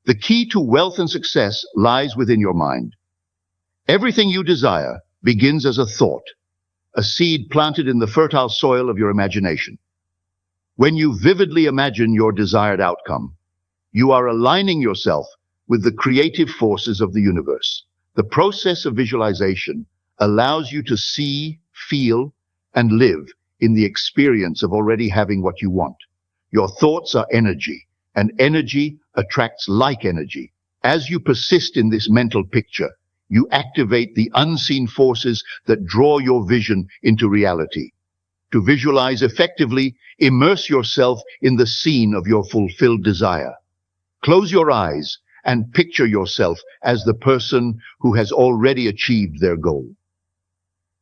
The key to wealth and success lies within your mind. Everything you desire begins as a thought, a seed planted in the fertile soil of your imagination. When you vividly imagine your desired outcome, you are aligning yourself with the creative forces of the universe. The process of visualization allows you to see, feel, and live in the experience of already having what you want. Your thoughts are energy, and energy attracts like energy. As you persist in this mental picture, you activate the unseen forces that draw your vision into reality. To visualize effectively, immerse yourself in the scene of your fulfilled desire. Close your eyes and picture yourself as the person who has already achieved their goal.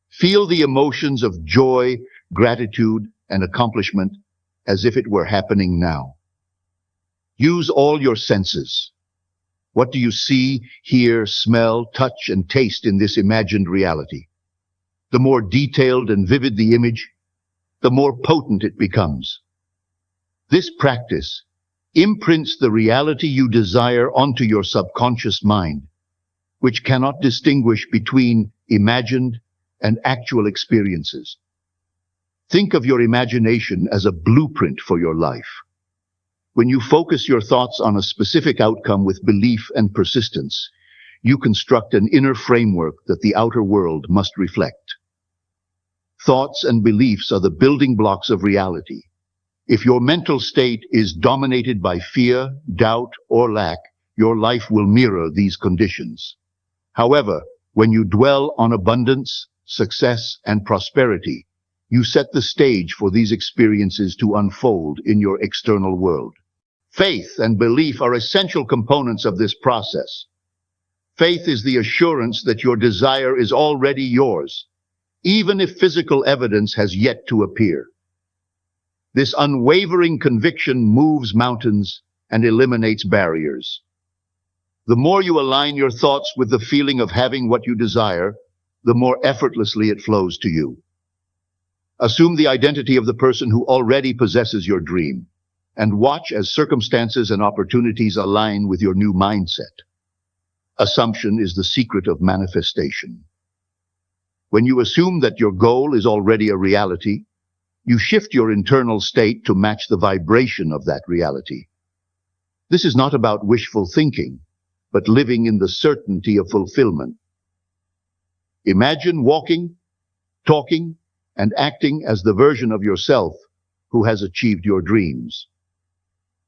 Feel the emotions of joy, gratitude, and accomplishment as if it were happening now. Use all your senses. What do you see, hear, smell, touch, and taste in this imagined reality? The more detailed and vivid the image, the more potent it becomes. This practice imprints the reality you desire onto your subconscious mind, which cannot distinguish between imagined and actual experiences. Think of your imagination as a blueprint for your life. When you focus your thoughts on a specific outcome with belief and persistence, you construct an inner framework that the outer world must reflect. Thoughts and beliefs are the building blocks of reality. If your mental state is dominated by fear, doubt, or lack, your life will mirror these conditions. However, when you dwell on abundance, success, and prosperity, you set the stage for these experiences to unfold in your external world. Faith and belief are essential components of this process. Faith is the assurance that your desire is already yours, even if physical evidence has yet to appear. This unwavering conviction moves mountains and eliminates barriers. The more you align your thoughts with the feeling of having what you desire, the more effortlessly it flows to you. Assume the identity of the person who already possesses your dream, and watch as circumstances and opportunities align with your new mindset. Assumption is the secret of manifestation. When you assume that your goal is already a reality, you shift your internal state to match the vibration of that reality. This is not about wishful thinking, but living in the certainty of fulfillment. Imagine walking, talking, and acting as the version of yourself who has achieved your dreams.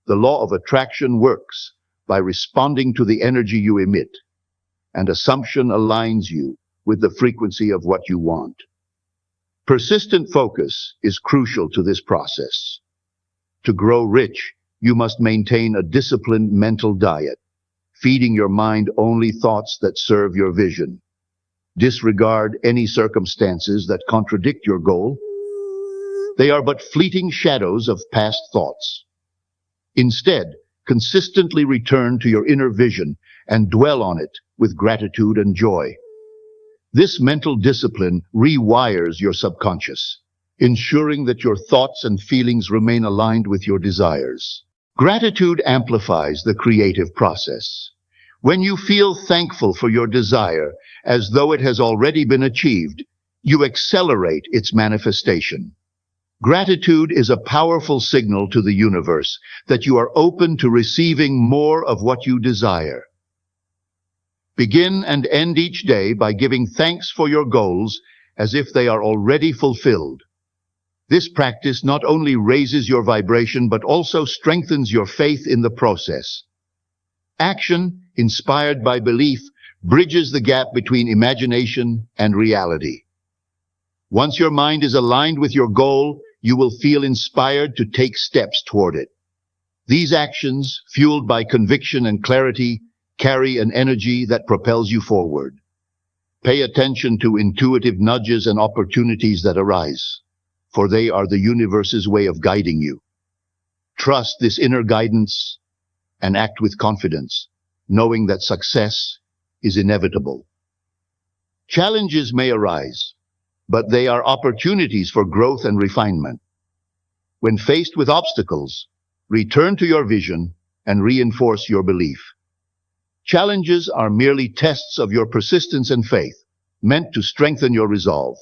The law of attraction works by responding to the energy you emit, and assumption aligns you with the frequency of what you want. Persistent focus is crucial to this process. To grow rich, you must maintain a disciplined mental diet, feeding your mind only thoughts that serve your vision. Disregard any circumstances that contradict your goal. They are but fleeting shadows of past thoughts. Instead, consistently return to your inner vision and dwell on it with gratitude and joy. This mental discipline rewires your subconscious, ensuring that your thoughts and feelings remain aligned with your desires. Gratitude amplifies the creative process. When you feel thankful for your desire, as though it has already been achieved, you accelerate its manifestation. Gratitude is a powerful signal to the universe that you are open to receiving more of what you desire. Begin and end each day by giving thanks for your goals as if they are already fulfilled. This practice not only raises your vibration but also strengthens your faith in the process. Action, inspired by belief, bridges the gap between imagination and reality. Once your mind is aligned with your goal, you will feel inspired to take steps toward it. These actions, fueled by conviction and clarity, carry an energy that propels you forward. Pay attention to intuitive nudges and opportunities that arise, for they are the universe's way of guiding you. Trust this inner guidance and act with confidence, knowing that success is inevitable. Challenges may arise, but they are opportunities for growth and refinement. When faced with obstacles, return to your vision and reinforce your belief. Challenges are merely tests of your persistence and faith, meant to strengthen your resolve.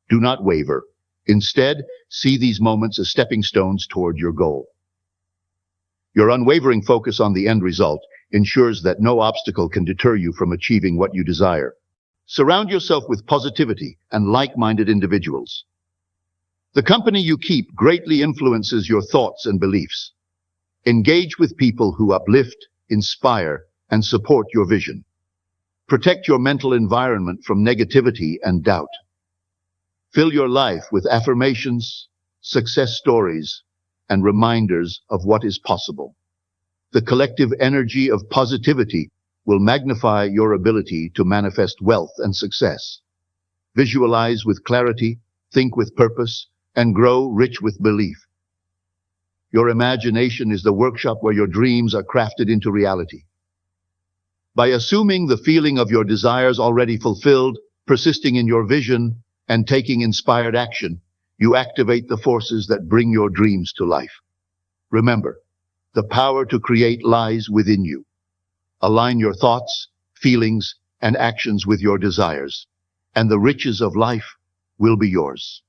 Do not waver. Instead, see these moments as stepping stones toward your goal. Your unwavering focus on the end result ensures that no obstacle can deter you from achieving what you desire. Surround yourself with positivity and like-minded individuals. The company you keep greatly influences your thoughts and beliefs. Engage with people who uplift, inspire, and support your vision. Protect your mental environment from negativity and doubt. Fill your life with affirmations, success stories, and reminders of what is possible. The collective energy of positivity will magnify your ability to manifest wealth and success. Visualize with clarity, think with purpose, and grow rich with belief. Your imagination is the workshop where your dreams are crafted into reality. By assuming the feeling of your desires already fulfilled, persisting in your vision, and taking inspired action, you activate the forces that bring your dreams to life. Remember, the power to create lies within you. Align your thoughts, feelings, and actions with your desires, and the riches of life will be yours.